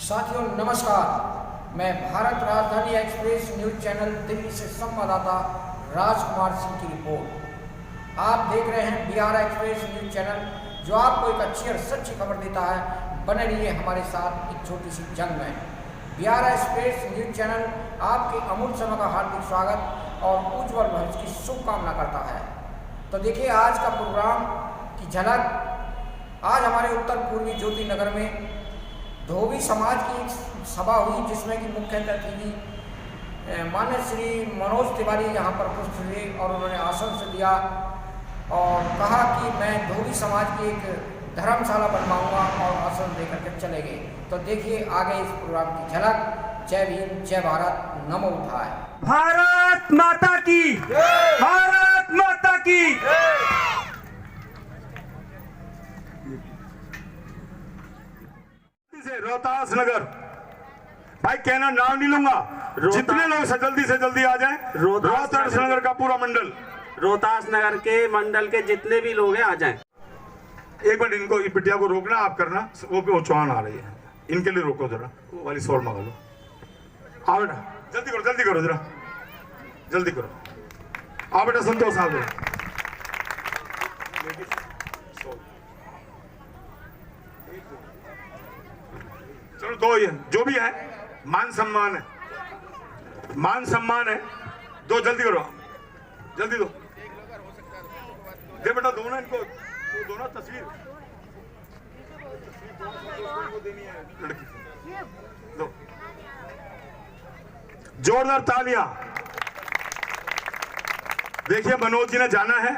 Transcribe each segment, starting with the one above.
साथियों नमस्कार, मैं भारत राजधानी एक्सप्रेस न्यूज चैनल दिल्ली से संवाददाता राजकुमार सिंह की रिपोर्ट। आप देख रहे हैं बिहार एक्सप्रेस न्यूज चैनल, जो आपको एक अच्छी और सच्ची खबर देता है। बने रहिए हमारे साथ एक छोटी सी जंग में। बिहार एक्सप्रेस न्यूज चैनल आपके अमूल्य समय का हार्दिक स्वागत और उज्जवल भविष्य की शुभकामना करता है। तो देखिए आज का प्रोग्राम की झलक। आज हमारे उत्तर पूर्वी ज्योति नगर में धोबी समाज की एक सभा हुई, जिसमें कि मुख्य अतिथि माननीय श्री मनोज तिवारी यहाँ पर उपस्थित हुए और उन्होंने आसन से दिया और कहा कि मैं धोबी समाज की एक धर्मशाला बनवाऊंगा और आसन देकर के चले गए। तो देखिए आगे इस प्रोग्राम की झलक। जय भीम, जय भारत, नमो बुद्धाय। भारत माता की, भारत माता की। रोहतास नगर, भाई कहना नाम नहीं लूंगा, जितने लोग जल्दी से जल्दी आ जाएं। रोहतास नगर का पूरा मंडल, रोहतास नगर के मंडल के जितने भी लोग हैं आ जाएं। एक मिनट इनको, बिटिया को रोकना, आप करना। वो चौहान आ रही है, इनके लिए रोको जरा, वो वाली सॉल मंगा लो। आओ बेटा, जल्दी करो जरा, जल्दी करो। आओ बेटा संतोष, आ गए। चलो दो, ये जो भी है मान सम्मान है, मान सम्मान है। दो, जल्दी करो, जल्दी दो। दे बेटा, दो ना इनको, दो ना तस्वीर देनी है लड़की को। दो, जोरदार तालियां। देखिए मनोज जी ने जाना है।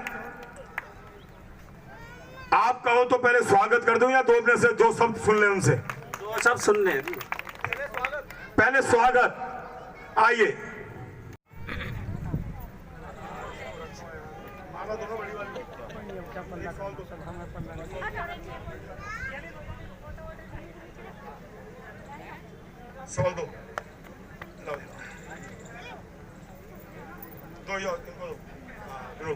आप कहो तो पहले स्वागत कर दूं या दो में से जो शब्द सुन ले उनसे? तो सब सुन ले। पहले स्वागत, आइए। सवाल दो, इनको दो।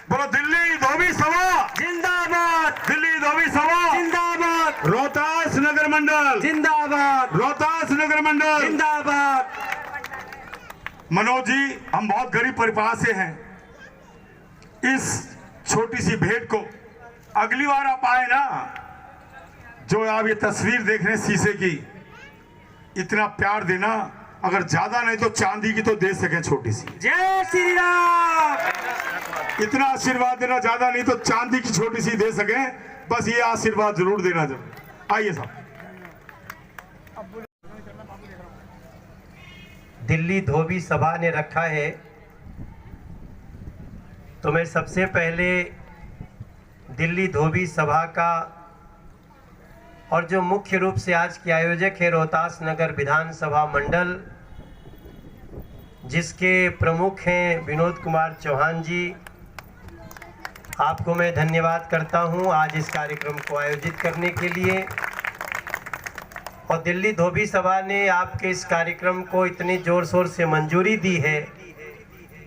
बोलो दिल्ली धोबी सभा जिंदाबाद, दिल्ली धोबी सभा जिंदाबाद, रोहतास नगर मंडल जिंदाबाद, रोहतास नगर मंडल जिंदाबाद। मनोज जी, हम बहुत गरीब परिवार से हैं। इस छोटी सी भेंट को अगली बार आप आए ना, जो आप ये तस्वीर देख रहे हैं शीशे की, इतना प्यार देना, अगर ज्यादा नहीं तो चांदी की तो दे सके छोटी सी। जय श्री राम। इतना आशीर्वाद देना, ज्यादा नहीं तो चांदी की छोटी सी दे सके, बस ये आशीर्वाद जरूर देना। जरूर आइए साहब। दिल्ली धोबी सभा ने रखा है, तो मैं सबसे पहले दिल्ली धोबी सभा का और जो मुख्य रूप से आज के आयोजक है रोहतास नगर विधानसभा मंडल, जिसके प्रमुख हैं विनोद कुमार चौहान जी, आपको मैं धन्यवाद करता हूं आज इस कार्यक्रम को आयोजित करने के लिए। और दिल्ली धोबी सभा ने आपके इस कार्यक्रम को इतने जोर शोर से मंजूरी दी है,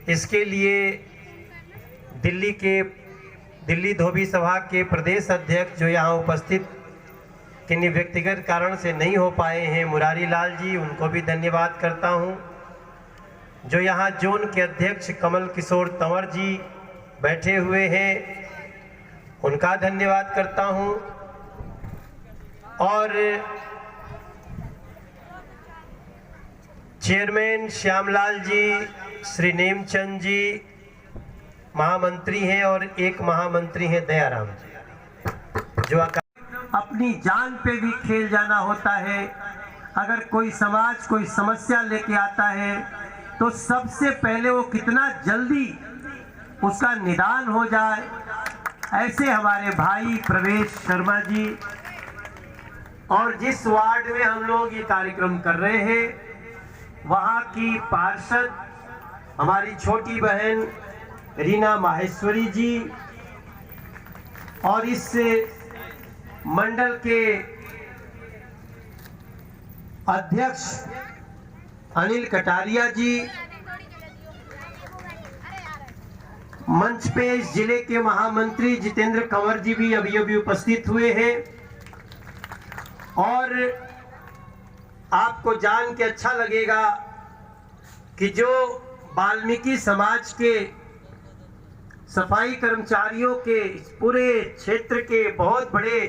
इसके लिए दिल्ली धोबी सभा के प्रदेश अध्यक्ष जो यहाँ उपस्थित किन्हीं व्यक्तिगत कारण से नहीं हो पाए हैं, मुरारी लाल जी, उनको भी धन्यवाद करता हूँ। जो यहाँ जोन के अध्यक्ष कमल किशोर तंवर जी बैठे हुए हैं, उनका धन्यवाद करता हूँ। और चेयरमैन श्यामलाल जी, श्री नेमचंद जी महामंत्री हैं और एक महामंत्री हैं दयाराम जी, जो अपनी जान पे भी खेल जाना होता है। अगर कोई समाज कोई समस्या लेके आता है तो सबसे पहले वो कितना जल्दी उसका निदान हो जाए, ऐसे हमारे भाई प्रवेश शर्मा जी। और जिस वार्ड में हम लोग ये कार्यक्रम कर रहे हैं, वहाँ की पार्षद हमारी छोटी बहन रीना माहेश्वरी जी और इस मंडल के अध्यक्ष अनिल कटारिया जी, मंच पे इस जिले के महामंत्री जितेंद्र कंवर जी भी अभी उपस्थित हुए हैं। और आपको जान के अच्छा लगेगा कि जो वाल्मीकि समाज के सफाई कर्मचारियों के इस पूरे क्षेत्र के बहुत बड़े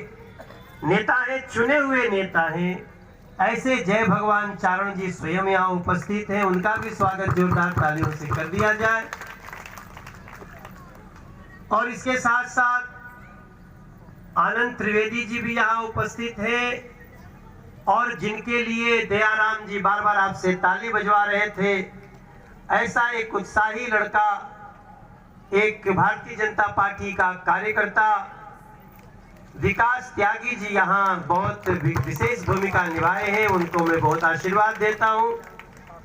नेता हैं, चुने हुए नेता हैं, ऐसे जय भगवान चारण जी स्वयं यहाँ उपस्थित हैं। उनका भी स्वागत जोरदार तालियों से कर दिया जाए। और इसके साथ साथ आनंद त्रिवेदी जी भी यहाँ उपस्थित हैं, और जिनके लिए दयाराम जी बार बार आपसे ताली बजवा रहे थे। ऐसा एक उत्साही लड़का, एक भारतीय जनता पार्टी का कार्यकर्ता विकास त्यागी जी यहाँ बहुत विशेष भूमिका निभाए हैं, उनको मैं बहुत आशीर्वाद देता हूँ।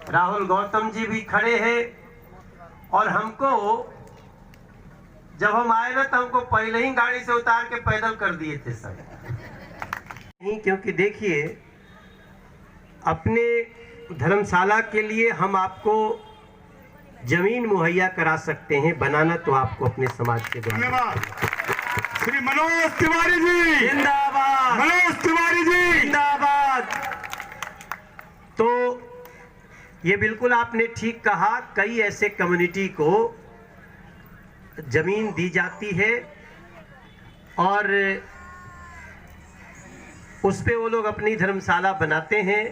राहुल गौतम जी भी खड़े हैं, और हमको जब हम आए ना तो हमको पहले ही गाड़ी से उतार के पैदल कर दिए थे सब। नहीं, क्योंकि देखिए अपने धर्मशाला के लिए हम आपको जमीन मुहैया करा सकते हैं, बनाना तो आपको अपने समाज के द्वारा। धन्यवाद। श्री मनोज तिवारी जी जिंदाबाद, मनोज तिवारी जी जिंदाबाद। तो ये बिल्कुल आपने ठीक कहा, कई ऐसे कम्युनिटी को जमीन दी जाती है और उस पे वो लोग अपनी धर्मशाला बनाते हैं,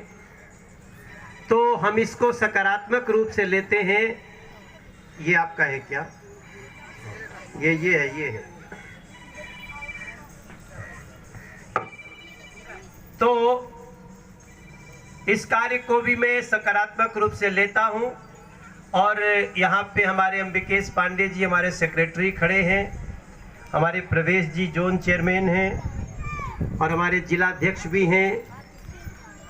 तो हम इसको सकारात्मक रूप से लेते हैं। ये आपका है क्या? ये है। तो इस कार्य को भी मैं सकारात्मक रूप से लेता हूं। और यहाँ पे हमारे अंबिकेश पांडे जी हमारे सेक्रेटरी खड़े हैं, हमारे प्रवेश जी जोन चेयरमैन हैं, और हमारे जिला अध्यक्ष भी हैं,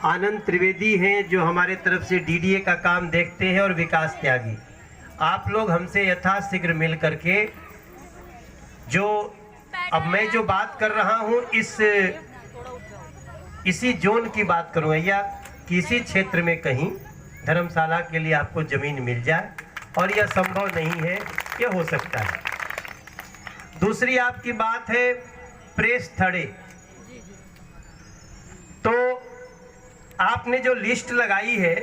आनंद त्रिवेदी हैं जो हमारे तरफ से डीडीए का काम देखते हैं, और विकास त्यागी। आप लोग हमसे यथाशीघ्र मिल करके जो अब मैं जो बात कर रहा हूँ इसी जोन की बात करूँगा, या किसी क्षेत्र में कहीं धर्मशाला के लिए आपको जमीन मिल जाए, और यह संभव नहीं है, यह हो सकता है। दूसरी आपकी बात है प्रेस थड़े। तो आपने जो लिस्ट लगाई है,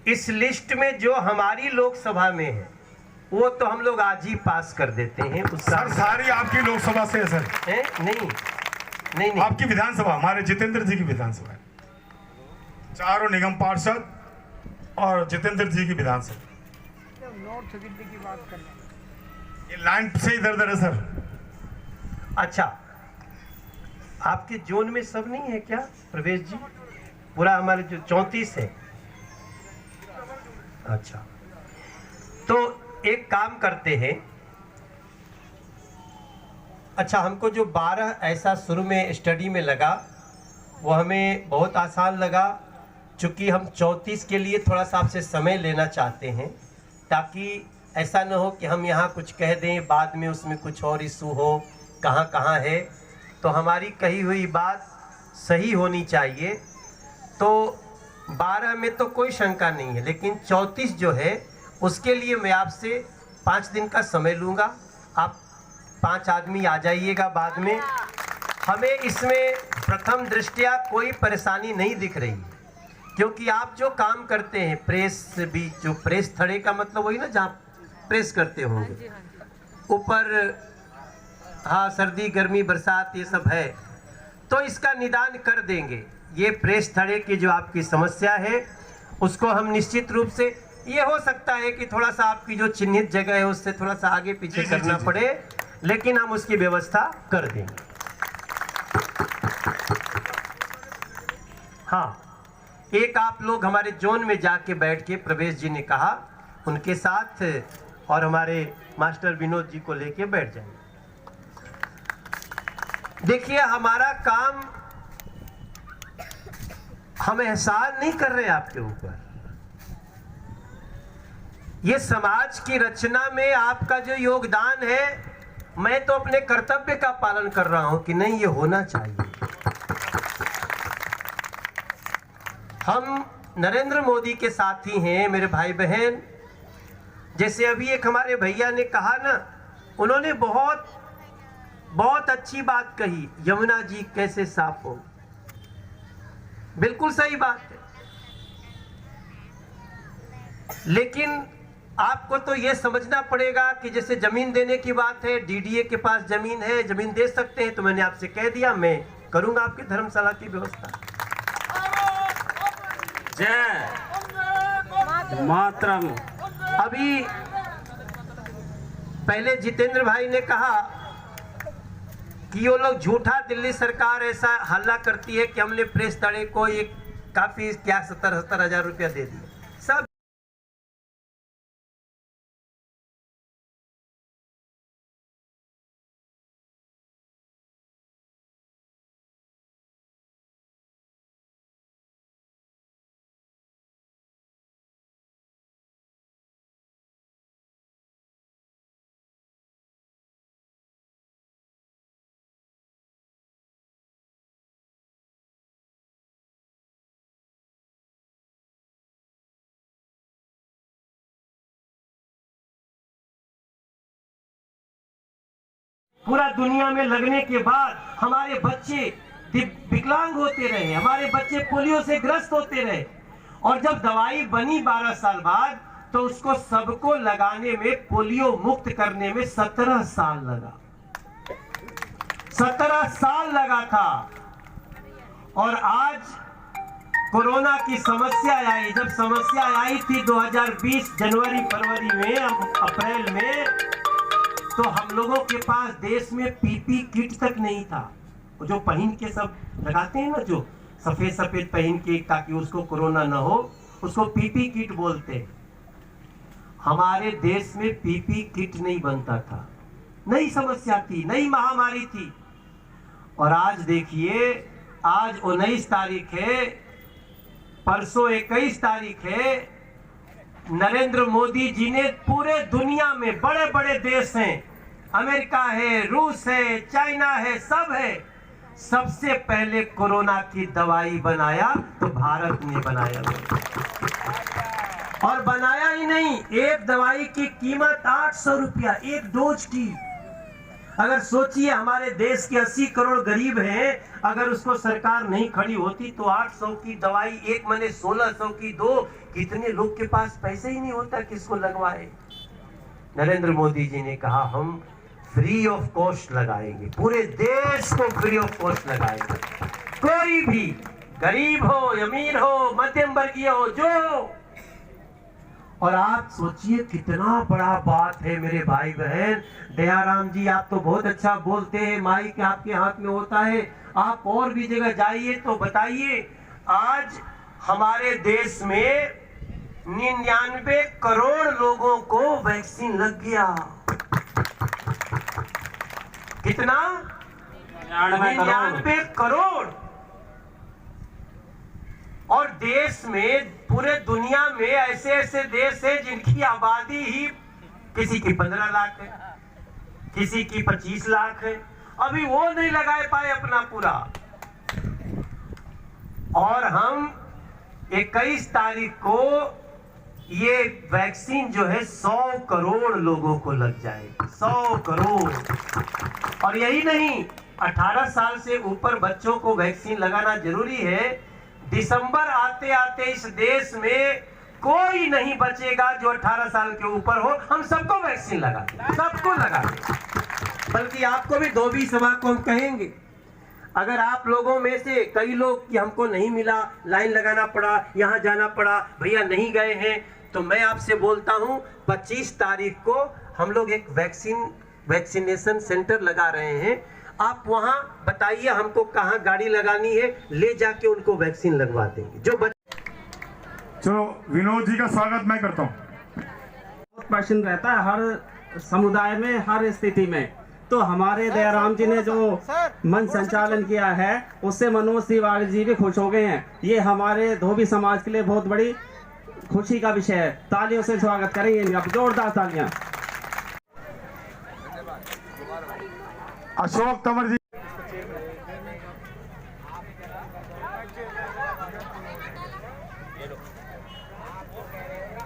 इस लिस्ट में जो हमारी लोकसभा में है वो तो हम लोग आज ही पास कर देते हैं। सर सारी आपकी लोकसभा से है सर? नहीं, आपकी विधानसभा, हमारे जितेंद्र जी की विधानसभा है, चारों निगम पार्षद और जितेंद्र जी की विधानसभा। नॉर्थ दिल्ली की बात करना, ये लाइन से इधर है सर। अच्छा, आपके जोन में सब नहीं है क्या प्रवेश जी? पूरा हमारे जो 34 है। अच्छा, तो एक काम करते हैं। अच्छा, हमको जो 12 ऐसा शुरू में स्टडी में लगा वो हमें बहुत आसान लगा, चूँकि हम 34 के लिए थोड़ा सा आपसे समय लेना चाहते हैं, ताकि ऐसा न हो कि हम यहाँ कुछ कह दें बाद में उसमें कुछ और इशू हो, कहाँ है। तो हमारी कही हुई बात सही होनी चाहिए। तो 12 में तो कोई शंका नहीं है, लेकिन 34 जो है उसके लिए मैं आपसे 5 दिन का समय लूँगा। आप 5 आदमी आ जाइएगा बाद में। हमें इसमें प्रथम दृष्टया कोई परेशानी नहीं दिख रही, क्योंकि आप जो काम करते हैं प्रेस भी, जो प्रेस थड़े का मतलब वही ना जहाँ प्रेस करते होंगे ऊपर, हाँ, सर्दी गर्मी बरसात ये सब है, तो इसका निदान कर देंगे। ये प्रेस थड़े की जो आपकी समस्या है उसको हम निश्चित रूप से, ये हो सकता है कि थोड़ा सा आपकी जो चिन्हित जगह है उससे थोड़ा सा आगे पीछे करना पड़े, लेकिन हम उसकी व्यवस्था कर देंगे। हाँ, एक आप लोग हमारे जोन में जाके बैठ के, प्रवेश जी ने कहा, उनके साथ और हमारे मास्टर विनोद जी को लेके बैठ जाएंगे। देखिए, हमारा काम, हम एहसान नहीं कर रहे आपके ऊपर, ये समाज की रचना में आपका जो योगदान है, मैं तो अपने कर्तव्य का पालन कर रहा हूं कि नहीं, ये होना चाहिए। हम नरेंद्र मोदी के साथी हैं मेरे भाई बहन। जैसे अभी एक हमारे भैया ने कहा ना, उन्होंने बहुत अच्छी बात कही, यमुना जी कैसे साफ हो। बिल्कुल सही बात है, लेकिन आपको तो यह समझना पड़ेगा कि जैसे जमीन देने की बात है, डीडीए के पास जमीन है, जमीन दे सकते हैं, तो मैंने आपसे कह दिया मैं करूंगा आपकी धर्मशाला की व्यवस्था। जय मातरम। अभी पहले जितेंद्र भाई ने कहा कि वो लोग झूठा, दिल्ली सरकार ऐसा हल्ला करती है कि हमने प्रेस तड़े को एक काफी क्या 70-70 हजार रुपया दे दिए। सब पूरा दुनिया में लगने के बाद हमारे बच्चे विकलांग होते रहे, हमारे बच्चे पोलियो से ग्रस्त होते रहे, और जब दवाई बनी 12 साल बाद तो उसको सबको लगाने में, पोलियो मुक्त करने में 17 साल लगा। 17 साल लगा था। और आज कोरोना की समस्या आई, जब समस्या आई थी 2020 जनवरी फरवरी में, अप्रैल में, तो हम लोगों के पास देश में पीपी किट तक नहीं था। जो पहन के सब लगाते हैं ना, जो सफेद सफेद पहन के ताकि उसको कोरोना ना हो, उसको पीपी किट बोलते हैं। हमारे देश में पीपी किट नहीं बनता था, नई समस्या थी, नई महामारी थी। और आज देखिए, आज 19 तारीख है, परसों 21 तारीख है, नरेंद्र मोदी जी ने पूरे दुनिया में बड़े बड़े देश हैं, अमेरिका है, रूस है, चाइना है, सब है, सबसे पहले कोरोना की दवाई बनाया तो भारत ने बनाया। और बनाया ही नहीं, एक दवाई की कीमत 800 रुपया एक डोज की। अगर सोचिए, हमारे देश के 80 करोड़ गरीब हैं, अगर उसको सरकार नहीं खड़ी होती तो 800 की दवाई एक महीने 1600 की दो, कितने लोग के पास पैसे ही नहीं होता किसको लगवाए। नरेंद्र मोदी जी ने कहा हम फ्री ऑफ कॉस्ट लगाएंगे, पूरे देश को फ्री ऑफ कॉस्ट लगाएंगे। कोई भी गरीब हो, अमीर हो, मध्यम वर्गीय हो, जो हो। और आप सोचिए कितना बड़ा बात है मेरे भाई बहन। दयाराम जी, आप तो बहुत अच्छा बोलते हैं, माइक आपके हाथ में होता है, आप और भी जगह जाइए तो बताइए। आज हमारे देश में 99 करोड़ लोगों को वैक्सीन लग गया। कितना? 99 करोड़। और देश में, पूरे दुनिया में ऐसे ऐसे देश है जिनकी आबादी ही किसी की 15 लाख है, किसी की 25 लाख है, अभी वो नहीं लगा पाए अपना पूरा। और हम 21 तारीख को ये वैक्सीन जो है 100 करोड़ लोगों को लग जाएगी, 100 करोड़। और यही नहीं, 18 साल से ऊपर बच्चों को वैक्सीन लगाना जरूरी है। दिसंबर आते आते इस देश में कोई नहीं बचेगा जो 18 साल के ऊपर हो, हम सबको वैक्सीन लगा दें, सबको लगा दें। बल्कि आपको भी धोबी सभा को हम कहेंगे, अगर आप लोगों में से कई लोग कि हमको नहीं मिला, लाइन लगाना पड़ा, यहाँ जाना पड़ा, भैया नहीं गए हैं, तो मैं आपसे बोलता हूँ 25 तारीख को हम लोग एक वैक्सीनेशन सेंटर लगा रहे हैं। आप वहाँ बताइए हमको कहाँ गाड़ी लगानी है, ले जाके उनको वैक्सीन लगवा देंगे। जो चलो, विनोद जी का स्वागत मैं करता हूँ। बहुत प्रश्न रहता है हर समुदाय में, हर स्थिति में। तो हमारे दयाराम जी ने जो मन संचालन किया है, उससे मनोज तिवारी जी भी खुश हो गए हैं। ये हमारे धोबी समाज के लिए बहुत बड़ी खुशी का विषय है। तालियों से स्वागत करेंगे इनका, जोरदार तालियां। अशोक तंवर जी।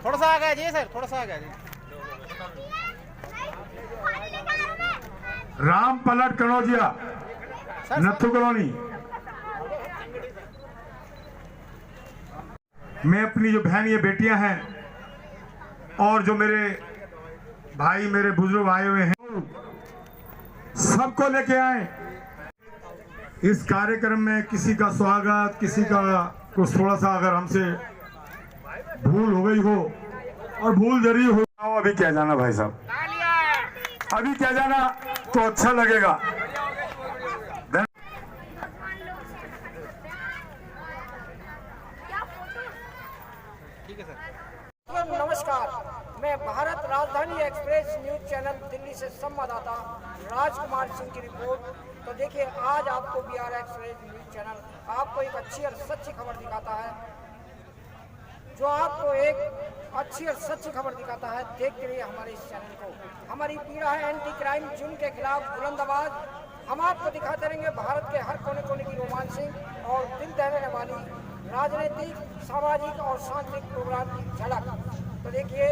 थोड़ा सा आ गया जी सर, थोड़ा सा आ गया जी। राम पलट कनौजिया, नथु कॉलोनी। मैं अपनी जो बहन ये बेटियां हैं और जो मेरे भाई मेरे बुजुर्ग आए हुए हैं सबको लेके आए इस कार्यक्रम में। किसी का स्वागत, किसी का कुछ थोड़ा सा अगर हमसे भूल हो गई हो और भूल जरूरी हो, अभी क्या जाना भाई साहब, अभी क्या जाना तो अच्छा लगेगा। नमस्कार, मैं भारत राजधानी एक्सप्रेस न्यूज चैनल दिल्ली से संवाददाता राजकुमार सिंह की रिपोर्ट। तो देखिए, आज आपको बिहार एक्सप्रेस न्यूज चैनल आपको एक अच्छी और सच्ची खबर दिखाता है, जो आपको एक अच्छी और सच्ची खबर दिखाता है। देखते रहिए हमारे इस चैनल को। हमारी पीड़ा है एंटी क्राइम, जुर्म के खिलाफ बुलंद आवाज। हम आपको दिखाते रहेंगे भारत के हर कोने कोने की रोमांसिंग और दिल दहलाने वाली राजनीतिक, सामाजिक और सांस्कृतिक प्रोग्राम की झलक। तो देखिए,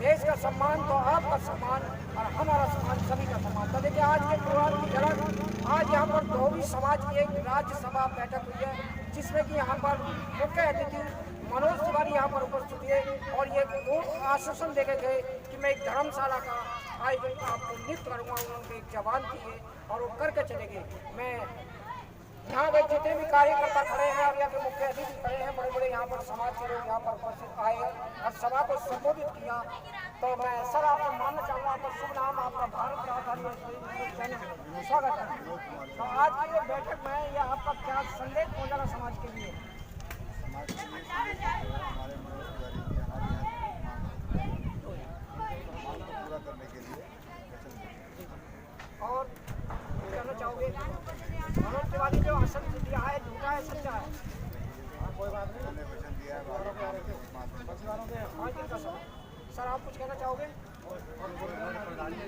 देश का सम्मान तो आपका सम्मान और हमारा सम्मान सभी का सम्मान। तो देखिए, आज के प्रोग्राम की झलक। आज यहाँ पर धोबी समाज की एक राज्यसभा बैठक हुई है, जिसमें कि यहाँ पर मुख्य अतिथि मनोज तिवारी यहाँ पर उपस्थित हुए और ये दो आश्वासन देके गए कि मैं एक धर्मशाला का आयोजन आपको नियुक्त करूँगा। उन्होंने एक जवान की है और वो करके चले गए। मैं यहाँ पे जितने भी कार्यकर्ता खड़े हैं और यहाँ पे मुख्य अतिथि खड़े हैं, बड़े बड़े यहाँ पर समाज के लोग यहाँ पर उपस्थित आए हैं और सभा को संबोधित किया। तो मैं सर आपको मानना चाहूँगा, आपका शुभ नाम, आपका भारत राजधानी स्वागत है। तो आज की ये बैठक में ये आपका क्या संदेश पहुँचाना समाज के लिए? और कहना चाहोगे मनोज तिवारी जो आसन दिया है, झूठा है सच्चा है? कोई बात नहीं, सर आप कुछ कहना चाहोगे?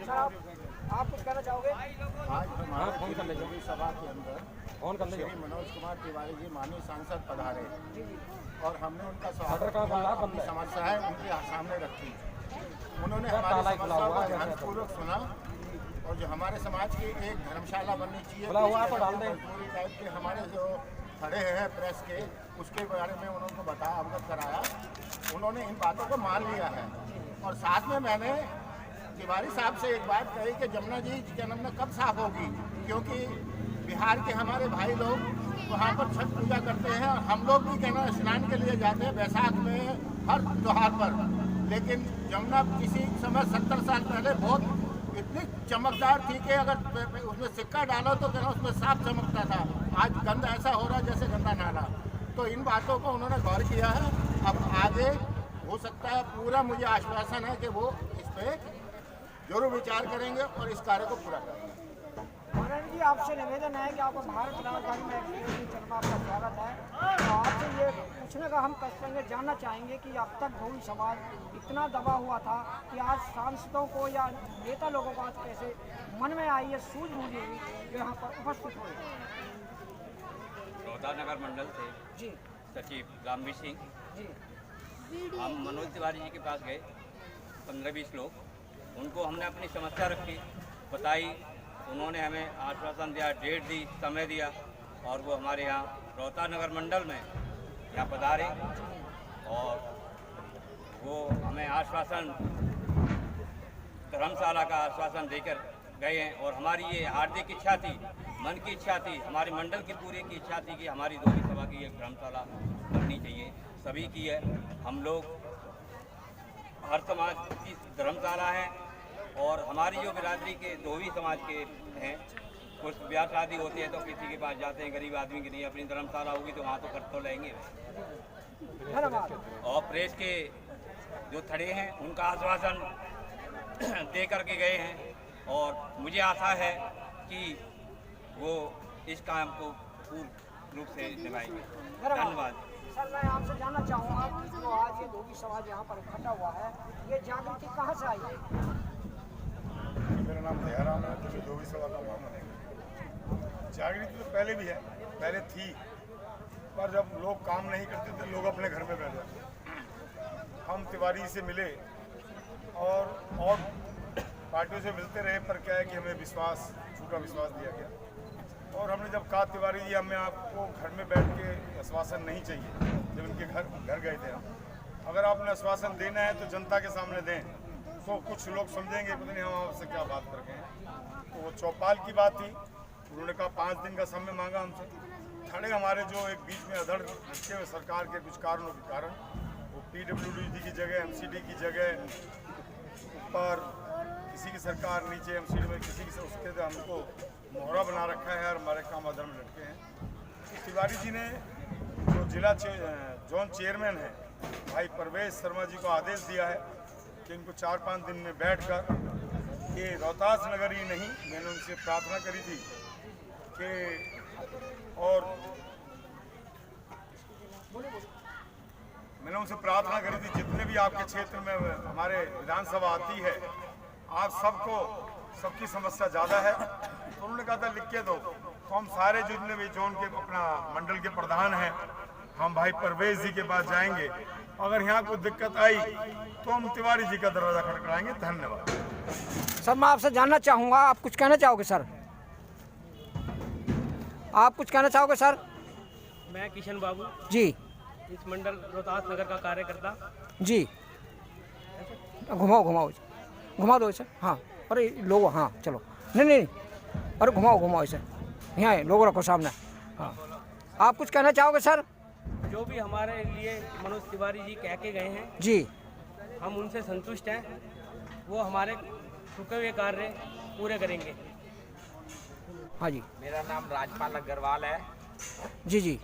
सर आप कुछ कहना चाहोगे? आज हमारे दिल्ली सभा के अंदर श्री मनोज कुमार तिवारी जी माननीय सांसद पधारे और हमने उनका स्वागत, अपनी समस्याएं उनके सामने रखी। उन्होंने हमारी समस्याओं को ध्यानपूर्वक सुना और जो हमारे समाज की एक धर्मशाला बननी चाहिए, पूरी टाइप के हमारे जो खड़े हैं प्रेस के, उसके बारे में उन्होंने बताया, अवगत कराया। उन्होंने इन बातों को मान लिया है। और साथ में मैंने तिवारी साहब से एक बात कही कि जमुना जी जन्म कब साफ होगी, क्योंकि बिहार के हमारे भाई लोग वहाँ पर छठ पूजा करते हैं और हम लोग भी कहना स्नान के लिए जाते हैं वैशाख में हर त्योहार पर। लेकिन जमुना किसी समय 70 साल पहले बहुत इतनी चमकदार थी कि अगर उसमें सिक्का डालो तो कहना उसमें साफ चमकता था। आज गंद ऐसा हो रहा है जैसे गंदा नाला। तो इन बातों को उन्होंने गौर किया है। अब आगे हो सकता है, पूरा मुझे आश्वासन है कि वो इस पर जरूर विचार करेंगे और इस कार्य को पूरा करेंगे। मनोज जी, आपसे निवेदन है कि आपको भारत राजधानी में चरण आपका स्वागत है। तो आपसे ये पूछने का हम करेंगे, जानना चाहेंगे कि अब तक धोबी समाज इतना दबा हुआ था कि आज सांसदों को या नेता लोगों को आज कैसे मन में आई है सूझबूझ हुई जो यहाँ पर उपस्थित हुए? रोहता नगर मंडल से जी सचिव रामवीर सिंह जी, हम मनोज तिवारी जी के पास गए, 15-20 लोग। उनको हमने अपनी समस्या रखी, बताई। उन्होंने हमें आश्वासन दिया, डेट दी, समय दिया और वो हमारे यहाँ रोहता नगर मंडल में यहाँ पधारे और वो हमें आश्वासन, धर्मशाला का आश्वासन देकर गए हैं। और हमारी ये हार्दिक इच्छा थी, मन की इच्छा थी, हमारे मंडल की पूरी की इच्छा थी कि हमारी धोबी सभा की एक धर्मशाला बननी चाहिए। सभी की है, हम लोग हर समाज की धर्मशाला है और हमारी जो बिरादरी के धोबी समाज के हैं, कुछ ब्याह शादी होती है तो किसी के पास जाते हैं, गरीब आदमी के लिए अपनी धर्मशाला होगी तो वहाँ तो कर तो लेंगे। और प्रेस के जो थड़े हैं उनका आश्वासन दे करके गए हैं और मुझे आशा है कि वो इस काम को पूर्ण रूप से निभाएंगे। धन्यवाद। सर मैं आपसे जानना चाहूँगा कि जो आज ये धोबी समाज यहाँ पर इकट्ठा हुआ है, ये जागृति कहाँ से आई है? मेरा नाम दयाराम है, तो धोबी सभा का मामला है। जागृति तो पहले भी है, पहले थी, पर जब लोग काम नहीं करते थे लोग अपने घर में बैठ जाते। हम तिवारी से मिले और पार्टियों से मिलते रहे, पर क्या है कि हमें विश्वास, झूठा विश्वास दिया गया। और हमने जब कहा तिवारी जी हमें आपको घर में बैठ के आश्वासन नहीं चाहिए, जब जब इनके घर गए थे हम। अगर आपने आश्वासन देना है तो जनता के सामने दें, तो कुछ लोग समझेंगे पता नहीं हम आपसे क्या बात कर गए हैं। तो वो चौपाल की बात थी, उन्होंने कहा 5 दिन का समय मांगा हमसे। खड़े हमारे जो एक बीच में अधड़ रखे हुए सरकार के कुछ कारणों के कारण, वो PWD की जगह MCD की जगह ऊपर किसी की सरकार, नीचे MCD में किसी की, उसके तो हमको मोहरा बना रखा है और हमारे काम अधर में लटके हैं। तिवारी जी ने जो जिला जोन चेयरमैन है भाई परवेज शर्मा जी को आदेश दिया है कि इनको 4-5 दिन में बैठकर ये रोहतास नगर ही नहीं, मैंने उनसे प्रार्थना करी थी कि और मैंने उनसे प्रार्थना करी थी जितने भी आपके क्षेत्र में हमारे विधानसभा आती है, आप सबको सबकी समस्या ज़्यादा है, तो उन्होंने कहा था लिख के दो। तो हम सारे जितने भी जोन के अपना मंडल के प्रधान हैं, हम भाई परवेज जी के पास जाएंगे। अगर यहाँ कोई दिक्कत आई तो हम तिवारी जी का दरवाजा खटखटाएंगे। धन्यवाद सर। मैं आपसे जानना चाहूँगा, आप कुछ कहना चाहोगे सर? आप कुछ कहना चाहोगे सर? मैं किशन बाबू जी, इस मंडल रोहतास नगर का कार्यकर्ता जी। घुमाओ दो इसे। हाँ, अरे लोगो, हाँ चलो, नहीं, अरे घुमाओ इसे, यहाँ लोगो रखो सामने। हाँ, आप कुछ कहना चाहोगे सर? जो भी हमारे लिए मनोज तिवारी जी कह के गए हैं जी, हम उनसे संतुष्ट हैं। वो हमारे रुके हुए कार्य पूरे करेंगे। हाँ जी। मेरा नाम राजपाल अग्रवाल है। जी,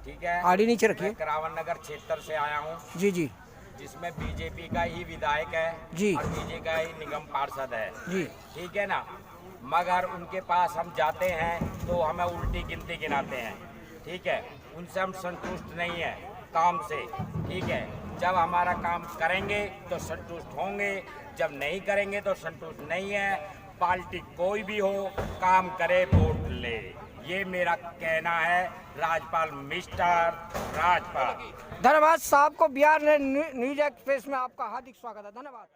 ठीक है। आड़ी नीचे रखिए। मैं करावन नगर क्षेत्र से आया हूँ, जी, जिसमें बीजेपी का ही विधायक है जी, और बीजेपी का ही निगम पार्षद है जी, ठीक है ना। मगर उनके पास हम जाते हैं तो हमें उल्टी गिनती गिनाते हैं, ठीक है। उनसे हम संतुष्ट नहीं है काम से, ठीक है। जब हमारा काम करेंगे तो संतुष्ट होंगे, जब नहीं करेंगे तो संतुष्ट नहीं है। पार्टी कोई भी हो, काम करे, वोट ले, ये मेरा कहना है। राजपाल मिस्टर राजपाल। धन्यवाद साहब को। बिहार न्यूज एक्सप्रेस में आपका हार्दिक स्वागत है। धन्यवाद।